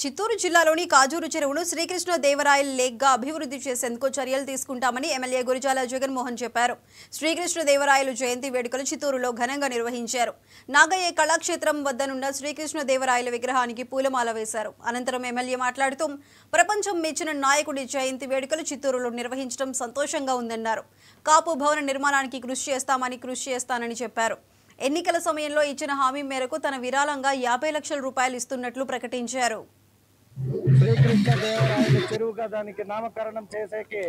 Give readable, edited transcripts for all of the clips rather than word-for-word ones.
చిత్తూరు జిల్లాలోని కాజూరు చెరువును శ్రీకృష్ణ దేవరాయల లేక్గా అభివృద్ధి చేసేందుకు చర్యలు తీసుకుంటామని ఎమ్మెల్యే గురిజాల జగన్మోహన్ చెప్పారు. శ్రీకృష్ణ దేవరాయలు జయంతి వేడుకలు చిత్తూరులో ఘనంగా నిర్వహించారు. నాగయ్య కళాక్షేత్రం వద్దనున్న శ్రీకృష్ణ దేవరాయల విగ్రహానికి పూలమాల వేశారు. అనంతరం ఎమ్మెల్యే మాట్లాడుతూ ప్రపంచం మెచ్చిన నాయకుడి జయంతి వేడుకలు చిత్తూరులో నిర్వహించడం సంతోషంగా ఉందన్నారు. కాపు భవన నిర్మాణానికి కృషి చేస్తానని చెప్పారు. ఎన్నికల సమయంలో ఇచ్చిన హామీ మేరకు తన విరాళంగా 50 లక్షల రూపాయలు ఇస్తున్నట్లు ప్రకటించారు. శ్రీకృష్ణ దేవరాయల చెరువుగా దానికి నామకరణం చేసేకి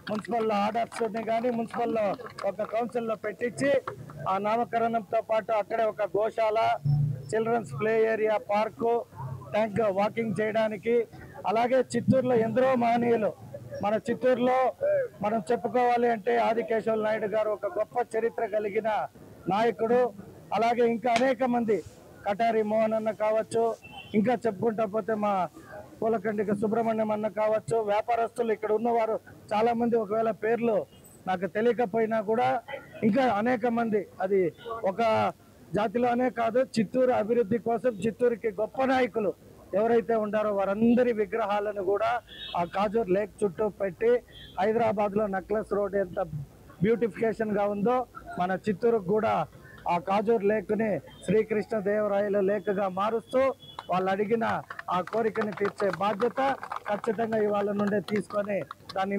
మున్సిపల్ ఆర్డర్స్ కానీ మున్సిపల్లో ఒక కౌన్సిల్లో పెట్టించి ఆ నామకరణంతో పాటు అక్కడే ఒక గోశాల, children's play area, park, tank walking చేయడానికి, అలాగే చిత్తూరులో ఎందరో మహనీయులు మన చిత్తూరులో మనం చెప్పుకోవాలి అంటే ఆదికేశవ నాయుడు గారు ఒక గొప్ప చరిత్ర కలిగిన నాయకుడు. అలాగే ఇంకా అనేక మంది, కటారి మోహన్ అన్న కావచ్చు, ఇంకా చెప్పుకుంటా పోతే మా పూలకండిక సుబ్రహ్మణ్యం అన్న కావచ్చు, వ్యాపారస్తులు ఇక్కడ ఉన్నవారు చాలా మంది, ఒకవేళ పేర్లు నాకు తెలియకపోయినా కూడా ఇంకా అనేక మంది, అది ఒక జాతిలోనే కాదు చిత్తూరు అభివృద్ధి కోసం చిత్తూరుకి గొప్ప నాయకులు ఎవరైతే ఉండారో వారందరి విగ్రహాలను కూడా ఆ కాజూర్ లేక్ చుట్టూ పెట్టి హైదరాబాద్లో నక్లెస్ రోడ్ ఎంత బ్యూటిఫికేషన్ గా ఉందో మన చిత్తూరుకు కూడా ఆ కాజూర్ లేక్ని శ్రీకృష్ణ దేవరాయల లేక్గా మారుస్తూ వాళ్ళు అడిగిన ఆ కోరికని తీర్చే బాధ్యత ఖచ్చితంగా ఇవాళ నుండే తీసుకొని దాన్ని